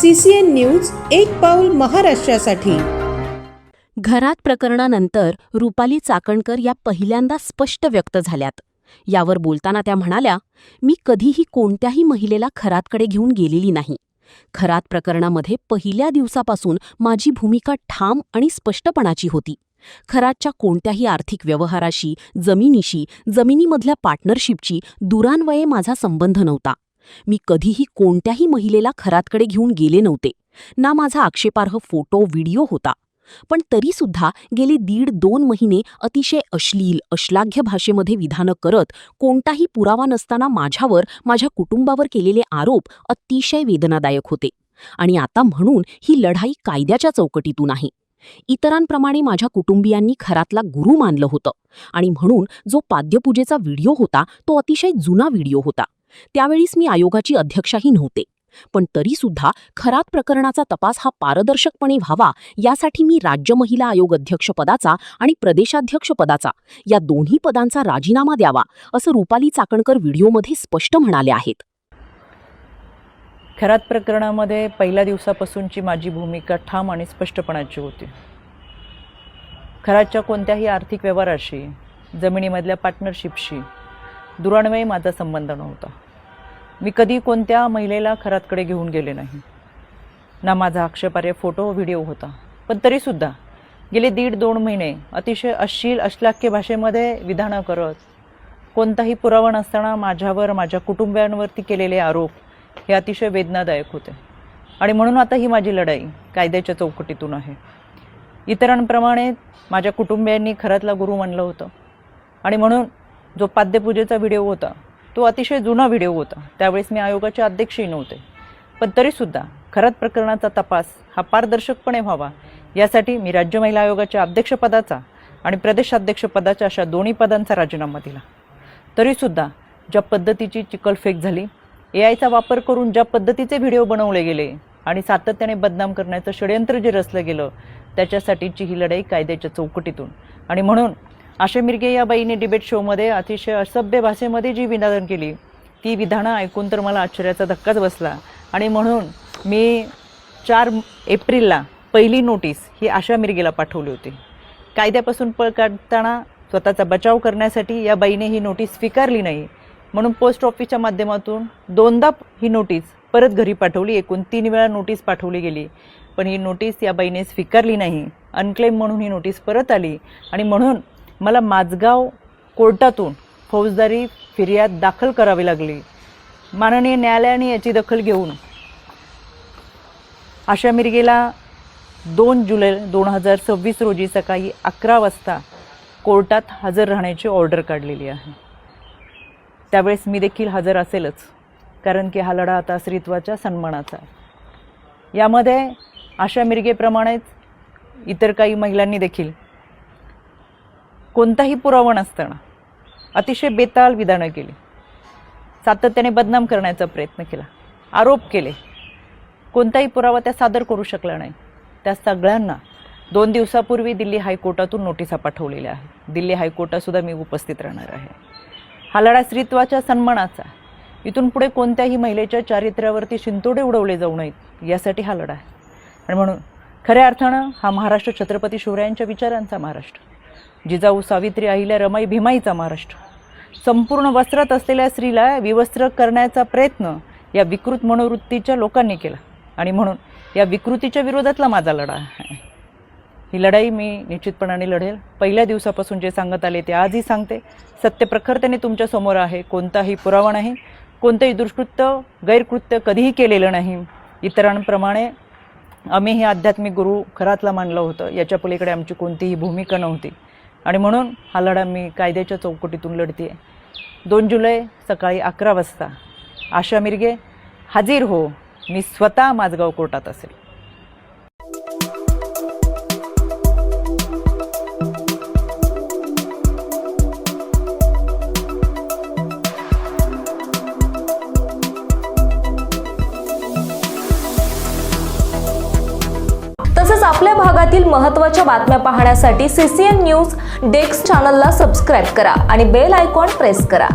CCN news एक पाऊल महाराष्ट्रासाठी। घरात प्रकरणानंतर रुपाली चाकणकर या पहिल्यांदा स्पष्ट व्यक्त झाल्यात। यावर बोलताना त्या म्हणाल्या, मी कधीही कोणत्याही महिलेला खरातकडे घेऊन गेलेली नाही। खरात प्रकरणामध्ये पहिल्या दिवसापासून माझी भूमिका ठाम आणि स्पष्टपणाची होती। खरातच्या कोणत्याही आर्थिक व्यवहाराशी, जमिनीशी, जमिनीमधल्या पार्टनरशिपची दुरान्वये माझा संबंध नव्हता। मी कधीही कोणत्याही महिलेला खरातकडे घेऊन गेले नव्हते, ना माझा आक्षेपार्ह फोटो व्हिडिओ होता। पण तरीसुद्धा गेले 1.5-2 महिने अतिशय अश्लील, अश्लाघ्य भाषेमध्ये विधानं करत कोणताही पुरावा नसताना माझ्यावर, माझ्या कुटुंबावर केलेले आरोप अतिशय वेदनादायक होते। आणि आता म्हणून ही लढाई कायद्याच्या चौकटीतून आहे। इतरांप्रमाणे माझ्या कुटुंबियांनी खरातला गुरु मानलं होतं आणि म्हणून जो पाद्यपूजेचा व्हिडिओ होता तो अतिशय जुना व्हिडिओ होता। त्यावेळीस मी आयोगाची अध्यक्षाही नव्हते, पण तरीसुद्धा खरात प्रकरणाचा तपास हा पारदर्शकपणे व्हावा यासाठी मी राज्य महिला आयोग अध्यक्षपदाचा आणि प्रदेशाध्यक्षपदाचा या दोन्ही पदांचा राजीनामा द्यावा, असं रुपाली चाकणकर व्हिडिओमध्ये स्पष्ट म्हणाले आहेत। खरात प्रकरणामध्ये पहिल्या दिवसापासूनची माझी भूमिका ठाम आणि स्पष्टपणाची होती। खरातच्या कोणत्याही आर्थिक व्यवहाराशी, जमिनीमधल्या पार्टनरशिपशी दुरान्वये माझा संबंध नव्हता। मी कधी कोणत्या महिलेला खरातकडे घेऊन गेले नाही, ना माझा आक्षेपार्ह फोटो व्हिडिओ होता। पण तरीसुद्धा गेले 1.5-2 महिने अतिशय अश्लील, अश्लाघ्य भाषेमध्ये विधानं करत कोणताही पुरावा नसताना माझ्यावर, माझ्या कुटुंबियांवरती केलेले आरोप हे अतिशय वेदनादायक होते। आणि म्हणून आता ही माझी लढाई कायद्याच्या चौकटीतून आहे। इतरांप्रमाणे माझ्या कुटुंबियांनी खरातला गुरु मानलं होतं आणि म्हणून जो पाद्यपूजेचा व्हिडिओ होता तो अतिशय जुना व्हिडिओ होता। त्यावेळेस मी आयोगाचे अध्यक्षही नव्हते, पण तरीसुद्धा खरात प्रकरणाचा तपास हा पारदर्शकपणे व्हावा यासाठी मी राज्य महिला आयोगाच्या अध्यक्षपदाचा आणि प्रदेशाध्यक्षपदाच्या अशा दोन्ही पदांचा राजीनामा दिला। तरीसुद्धा ज्या पद्धतीची चिखलफेक झाली, AIचा वापर करून ज्या पद्धतीचे व्हिडिओ बनवले गेले आणि सातत्याने बदनाम करण्याचं षडयंत्र जे रचलं गेलं, त्याच्यासाठीची ही लढाई कायद्याच्या चौकटीतून। आणि म्हणून आशा मिरगे या बाईने डिबेट शोमध्ये अतिशय असभ्य भाषेमध्ये जी विधानं केली, ती विधानं ऐकून तर मला आश्चर्याचा धक्काच बसला। आणि म्हणून मी 4 एप्रिलला पहिली नोटीस ही आशा मिरगेला पाठवली होती। कायद्यापासून पळ काढताना स्वतःचा बचाव करण्यासाठी या बाईने ही नोटीस स्वीकारली नाही, म्हणून पोस्ट ऑफिसच्या माध्यमातून 2दा ही नोटीस परत घरी पाठवली। एकूण 3 वेळा नोटीस पाठवली गेली, पण ही नोटीस या बाईने स्वीकारली नाही। अनक्लेम म्हणून ही नोटीस परत आली आणि म्हणून मला माझगाव कोर्टातून फौजदारी फिर्याद दाखल करावी लागली। माननीय न्यायालयाने याची दखल घेऊन आशा मिरगेला 2 जुलै 2026 रोजी सकाळी 11 वाजता कोर्टात हजर राहण्याची ऑर्डर काढलेली आहे। त्यावेळेस मी देखील हजर असेलच, कारण की हा लढा आता स्त्रीत्वाच्या सन्मानाचा आहे। यामध्ये आशा मिरगेप्रमाणेच इतर काही महिलांनी देखील कोणताही पुरावा नसताना अतिशय बेताल विधानं केली, सातत्याने बदनाम करण्याचा प्रयत्न केला, आरोप केले। कोणताही पुरावा त्या सादर करू शकला नाही। त्या सगळ्यांना 2 दिवसापूर्वी दिल्ली हायकोर्टातून नोटिसा पाठवलेल्या आहेत। दिल्ली हायकोर्टातसुद्धा मी उपस्थित राहणार आहे। हा लढा स्त्रीत्वाच्या सन्मानाचा, इथून पुढे कोणत्याही महिलेच्या चारित्र्यावरती शिंतोडे उडवले जाऊ नयेत यासाठी हा लढा आहे। आणि म्हणून खऱ्या अर्थानं हा महाराष्ट्र छत्रपती शिवरायांच्या विचारांचा महाराष्ट्र, जिजाऊ सावित्री अहिल्या रमाई भीमाईचा महाराष्ट्र। संपूर्ण वस्त्रात असलेल्या स्त्रीला विवस्त्र करण्याचा प्रयत्न या विकृत मनोवृत्तीच्या लोकांनी केला आणि म्हणून या विकृतीच्या विरोधातला माझा लढा आहे। ही लढाई मी निश्चितपणाने लढेल। पहिल्या दिवसापासून जे सांगत आले ते आजही सांगते। सत्य प्रखरतेने तुमच्या समोर आहे। कोणताही पुरावा नाही, कोणतंही दुष्कृत्य, गैरकृत्य कधीही केलेलं नाही। इतरांप्रमाणे आम्ही हे आध्यात्मिक गुरु खरातला मानलं होतं, याच्या पलीकडे आमची कोणतीही भूमिका नव्हती। आणि म्हणून हा लढा मी कायद्याच्या चौकटीतून लढते। 2 जुलै सकाळी 11 वाजता आशा मिरगे हाजीर हो, मी स्वतः माझगाव कोर्टात असेल। तसंच आपल्या भागातील महत्त्वाच्या बातम्या पाहण्यासाठी CCN न्यूज डेस्क चॅनलला सबस्क्राइब करा आणि बेल आयकॉन प्रेस करा।